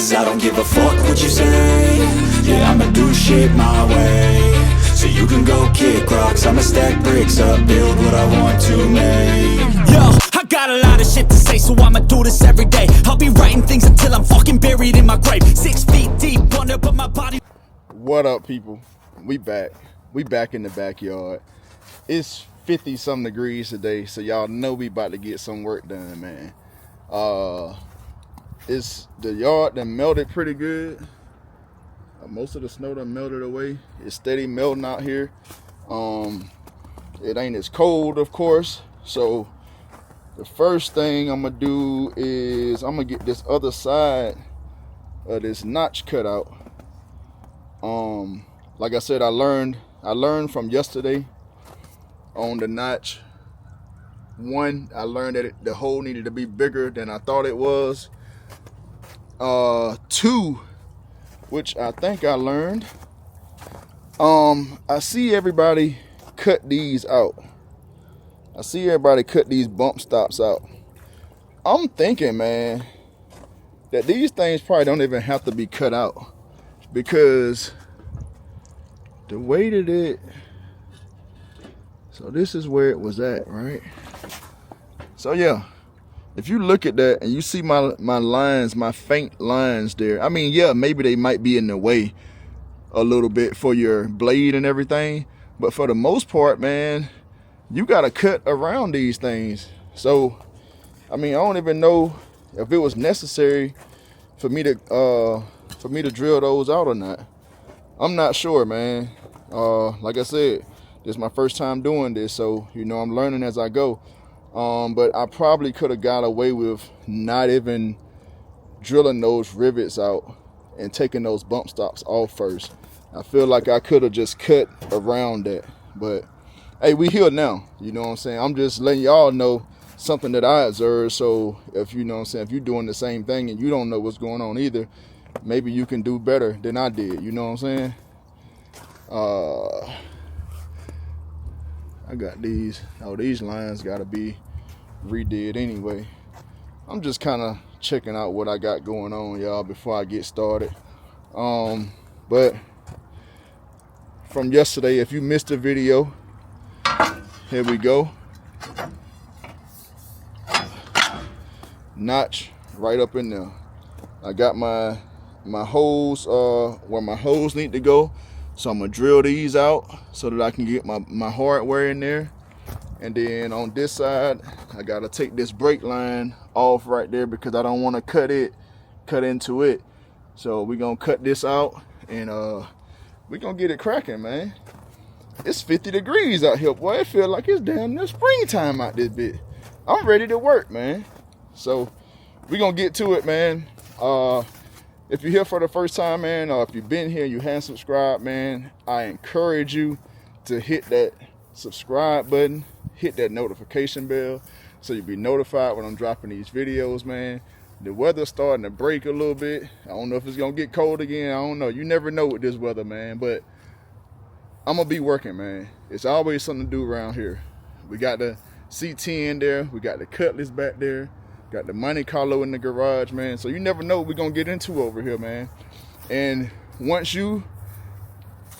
cause I don't give a fuck what you say. Yeah, I'ma do shit my way. So you can go kick rocks, I'ma stack bricks up, build what I want to make. Yo, I got a lot of shit to say, so I'ma do this every day. I'll be writing things until I'm fucking buried in my grave. 6 feet deep under, but my body. What up, people? We back in the backyard. It's 50 some degrees today, so y'all know we about to get some work done, man. It's the yard that melted pretty good. Most of the snow done melted away. It's steady melting out here. It ain't as cold, of course. So the first thing I'm gonna do is I'm gonna get this other side of this notch cut out. Like I said, I learned from yesterday on the notch. One, I learned that the hole needed to be bigger than I thought it was. Two, which I think I learned, I see everybody cut these out. I see everybody cut these bump stops out. I'm thinking, man, that these things probably don't even have to be cut out, because the way that so this is where it was at, right? So yeah, if you look at that and you see my lines, my faint lines there, I mean, yeah, maybe they might be in the way a little bit for your blade and everything, but for the most part, man, you gotta cut around these things. So, I mean, I don't even know if it was necessary for me to drill those out or not. I'm not sure, man. Like I said, this is my first time doing this, so you know I'm learning as I go. But I probably could have got away with not even drilling those rivets out and taking those bump stops off first. I feel like I could have just cut around that. But hey, we here now. You know what I'm saying? I'm just letting y'all know something that I observed. So if you know what I'm saying, if you're doing the same thing and you don't know what's going on either, maybe you can do better than I did. You know what I'm saying? I got these. Oh, these lines gotta be redid anyway. I'm just kind of checking out what I got going on, y'all, before I get started. But from yesterday, if you missed the video, here we go. Notch right up in there. I got my holes where my holes need to go. So I'm gonna drill these out so that I can get my hardware in there. And then on this side, I gotta take this brake line off right there because I don't want to cut into it. So we're gonna cut this out and we're gonna get it cracking, man. It's 50 degrees out here, boy. It feels like it's damn near springtime out this bit. I'm ready to work, man. So we're gonna get to it, man. If you're here for the first time, man, or if you've been here and you haven't subscribed, man, I encourage you to hit that subscribe button, hit that notification bell, so you'll be notified when I'm dropping these videos, man. The weather's starting to break a little bit. I don't know if it's gonna get cold again. I don't know. You never know with this weather, man, but I'm gonna be working, man. It's always something to do around here. We got the C10 there. We got the Cutlass back there. Got the Monte Carlo in the garage, man. So you never know what we're gonna get into over here, man. And once you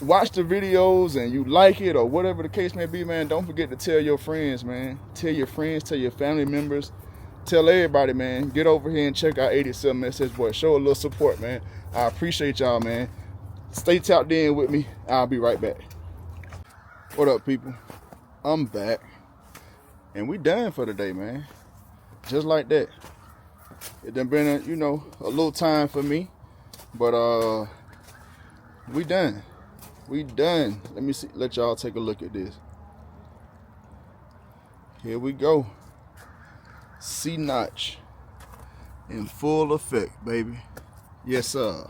watch the videos and you like it or whatever the case may be, man, don't forget to tell your friends, man. Tell your friends, tell your family members, tell everybody, man. Get over here and check out 87 Message Boy. Show a little support, man. I appreciate y'all, man. Stay tapped in with me. I'll be right back. What up, people? I'm back. And we done for the day, man. Just like that. It done been a little time for me, but we done. Let me see. Let y'all take a look at this. Here we go. C notch in full effect, baby. Yes, sir.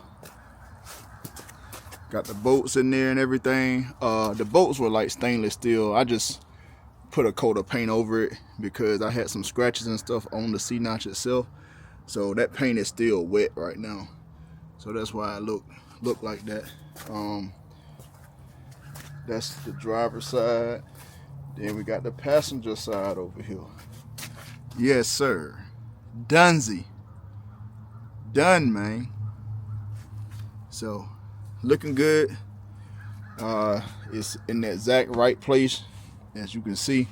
Got the bolts in there and everything. The bolts were like stainless steel. I just put a coat of paint over it because I had some scratches and stuff on the C-notch itself. So that paint is still wet right now. So that's why I look like that. That's the driver's side. Then we got the passenger side over here. Yes, sir. Dunzy. Done, man. So looking good. It's in the exact right place, as you can see.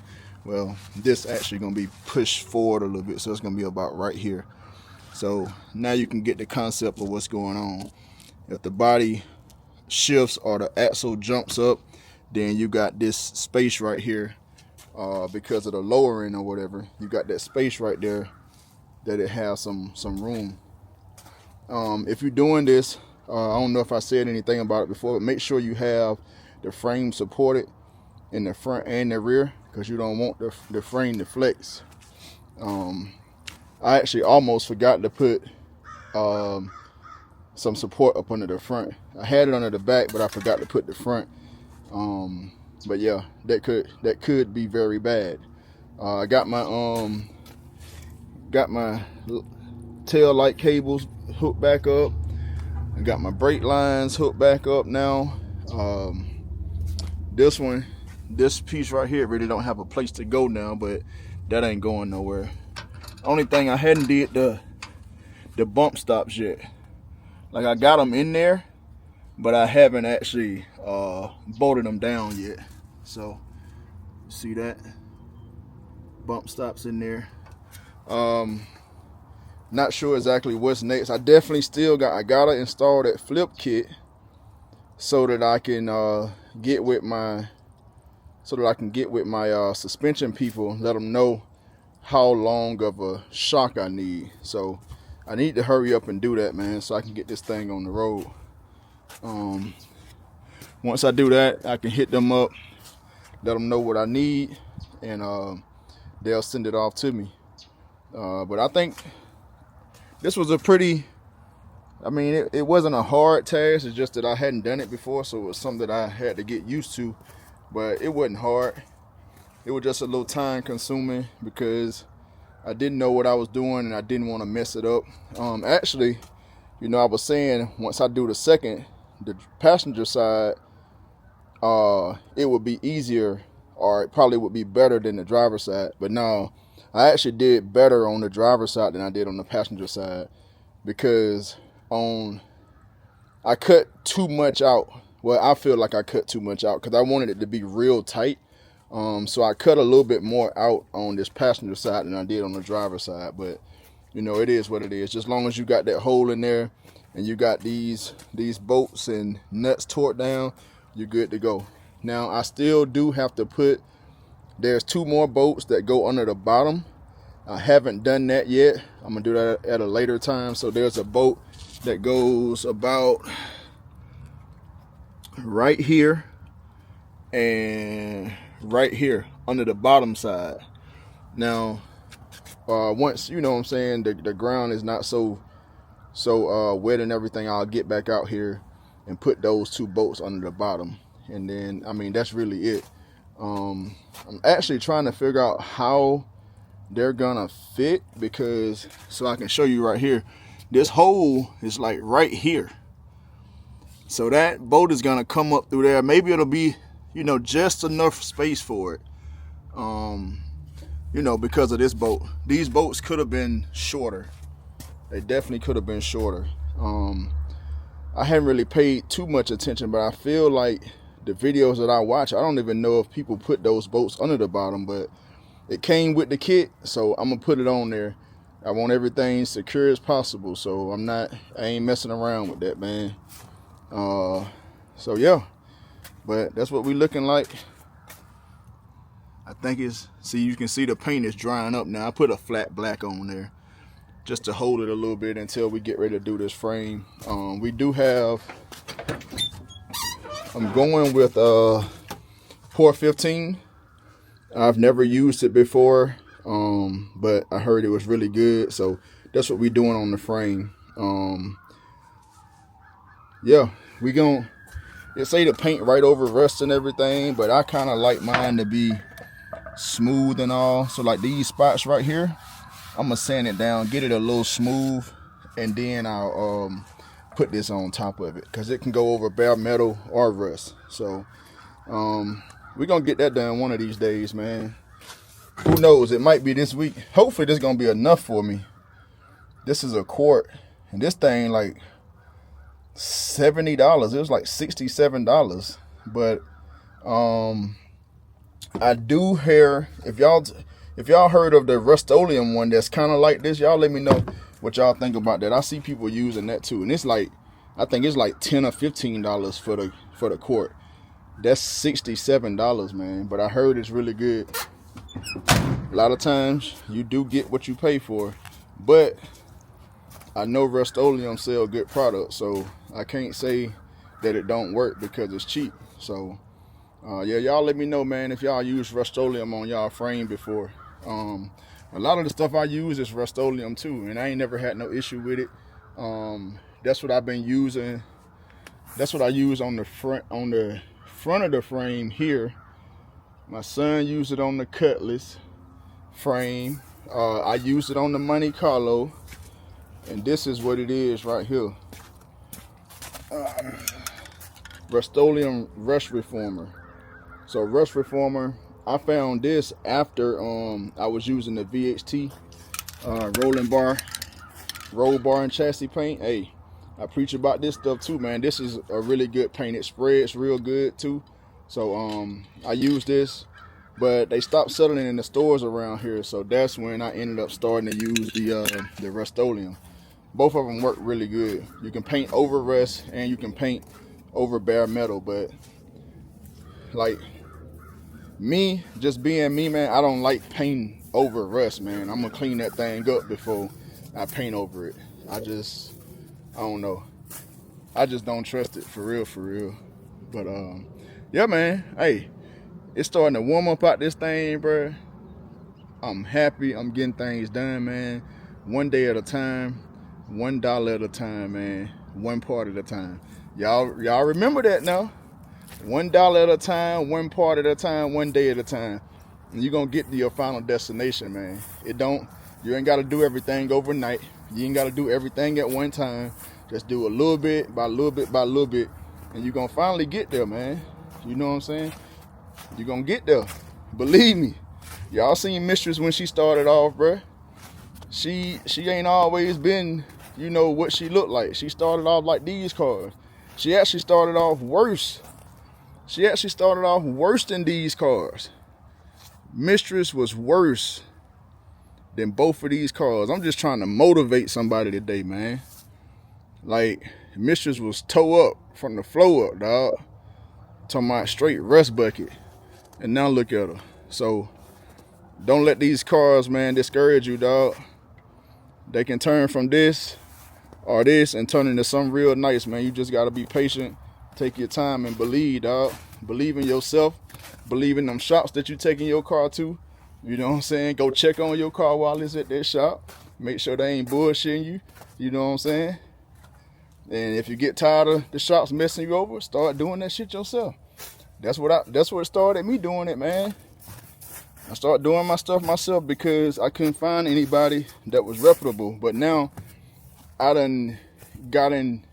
Well, this actually gonna be pushed forward a little bit, so it's gonna be about right here. So now you can get the concept of what's going on. If the body shifts or the axle jumps up, then you got this space right here, because of the lowering or whatever. You got that space right there that it has some room. If you're doing this, I don't know if I said anything about it before, but make sure you have the frame supported in the front and the rear, because you don't want the frame to flex. I actually almost forgot to put some support up under the front. I had it under the back, but I forgot to put the front. But yeah, that could be very bad. I got my tail light cables hooked back up. I got my brake lines hooked back up now. This piece right here really don't have a place to go now, but that ain't going nowhere. Only thing I hadn't did the bump stops yet. Like, I got them in there, but I haven't actually bolted them down yet. So see that bump stops in there. Not sure exactly what's next. I gotta install that flip kit so that I can get with my suspension people, let them know how long of a shock I need. So I need to hurry up and do that, man, so I can get this thing on the road. Once I do that, I can hit them up, let them know what I need, and they'll send it off to me. But I think this was it wasn't a hard task. It's just that I hadn't done it before, so it was something that I had to get used to. But it wasn't hard. It was just a little time consuming because I didn't know what I was doing and I didn't want to mess it up. Actually, I was saying once I do the passenger side, it would be easier, or it probably would be better than the driver's side. But no, I actually did better on the driver's side than I did on the passenger side, because I cut too much out. Well, I feel like I cut too much out because I wanted it to be real tight. So I cut a little bit more out on this passenger side than I did on the driver's side. But it is what it is. Just as long as you got that hole in there and you got these bolts and nuts torqued down, you're good to go. Now I still do have to there's 2 more bolts that go under the bottom. I haven't done that yet. I'm gonna do that at a later time. So there's a bolt that goes about right here and right here under the bottom side. Now once the ground is not so wet and everything, I'll get back out here and put those 2 bolts under the bottom, and then that's really it. I'm actually trying to figure out how they're gonna fit, so I can show you right here. This hole is like right here, so that bolt is gonna come up through there. Maybe it'll be just enough space for it, because of this bolt. These bolts could have been shorter. They definitely could have been shorter. I haven't really paid too much attention, but I feel like the videos that I watch, I don't even know if people put those bolts under the bottom, but it came with the kit, so I'm gonna put it on there. I want everything secure as possible, so I ain't messing around with that, man. So yeah, but that's what we looking like. I think you can see the paint is drying up now. I put a flat black on there just to hold it a little bit until we get ready to do this frame. I'm going with Pour 15. I've never used it before, but I heard it was really good, so that's what we're doing on the frame. Yeah, they say the paint right over rust and everything, but I kind of like mine to be smooth and all. So like these spots right here, I'm gonna sand it down, get it a little smooth, and then I'll put this on top of it, because it can go over bare metal or rust. So we're gonna get that done one of these days, man. Who knows, it might be this week. Hopefully this is gonna be enough for me. This is a quart, and this thing, like, $70. It was like $67. But I do hear, if y'all heard of the Rust-Oleum one that's kind of like this, y'all let me know what y'all think about that. I see people using that too, and it's like, I think it's like $10 or $15 for the quart. That's $67, man. But I heard it's really good. A lot of times you do get what you pay for, but I know Rust-Oleum sell good products, so I can't say that it don't work because it's cheap. So yeah, y'all let me know, man, if y'all use Rust-Oleum on y'all frame before. A lot of the stuff I use is Rust-Oleum too, and I ain't never had no issue with it. That's what I've been using. That's what I use on the front of the frame here. My son used it on the Cutlass frame. I used it on the Monte Carlo, and this is what it is right here. Rust-Oleum Rust Reformer. So Rust Reformer, I found this after I was using the VHT roll bar and chassis paint. Hey, I preach about this stuff too, man. This is a really good paint. It spreads real good too. So I use this, but they stopped selling it in the stores around here. So that's when I ended up starting to use the Rust-Oleum. Both of them work really good. You can paint over rust and you can paint over bare metal, but like me, just being me, man, I don't like painting over rust, man. I'm gonna clean that thing up before I paint over it. I don't know. I just don't trust it for real. But yeah, man. Hey, it's starting to warm up out this thing, bro. I'm happy. I'm getting things done, man. One day at a time, $1 at a time, man. One part at a time. Y'all remember that now? $1 at a time, one part at a time, one day at a time. And you're gonna get to your final destination, man. You ain't gotta do everything overnight. You ain't gotta do everything at one time. Just do a little bit by little bit by little bit, and you're gonna finally get there, man. You know what I'm saying? You're gonna get there. Believe me. Y'all seen Mistress when she started off, bruh. She ain't always been, you know, what she looked like. She started off like these cars. She actually started off worse. She actually started off worse than these cars. Mistress was worse than both of these cars. I'm just trying to motivate somebody today, man. Like, Mistress was toe up from the floor up, dog. Talking about straight rust bucket. And now look at her. So, don't let these cars, man, discourage you, dog. They can turn from this or this and turn into something real nice, man. You just got to be patient. Take your time and believe, dog. Believe in yourself. Believe in them shops that you taking your car to. You know what I'm saying? Go check on your car while it's at that shop. Make sure they ain't bullshitting you. You know what I'm saying? And if you get tired of the shops messing you over, start doing that shit yourself. That's what started me doing it, man. I started doing my stuff myself because I couldn't find anybody that was reputable. But now I done got in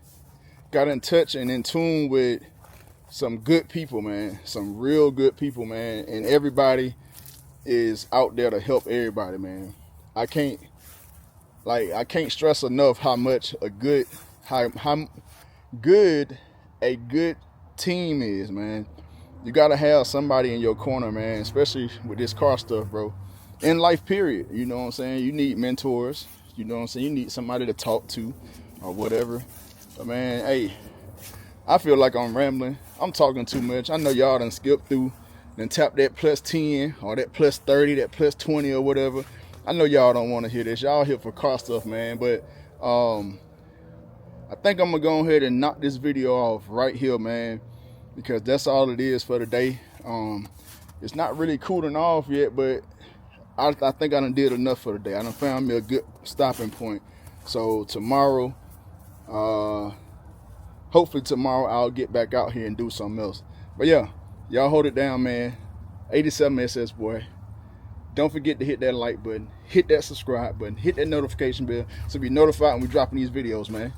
touch and in tune with some good people, man. Some real good people, man. And everybody is out there to help everybody, man. I can't stress enough how much how good a good team is, man. You gotta have somebody in your corner, man, especially with this car stuff, bro. In life, period. You know what I'm saying? You need mentors. You know what I'm saying? You need somebody to talk to or whatever. But man, hey, I feel like I'm rambling. I'm talking too much. I know y'all done skipped through, then tap that plus 10 or that plus 30, that plus 20 or whatever. I know y'all don't want to hear this. Y'all here for car stuff, man. But I think I'm gonna go ahead and knock this video off right here, man, because that's all it is for today. It's not really cooling off yet, but I think I done did enough for today. I done found me a good stopping point. So tomorrow, hopefully tomorrow, I'll get back out here and do something else. But yeah, y'all hold it down, man. 87SS boy. Don't forget to hit that like button, hit that subscribe button, hit that notification bell so be notified when we dropping these videos, man.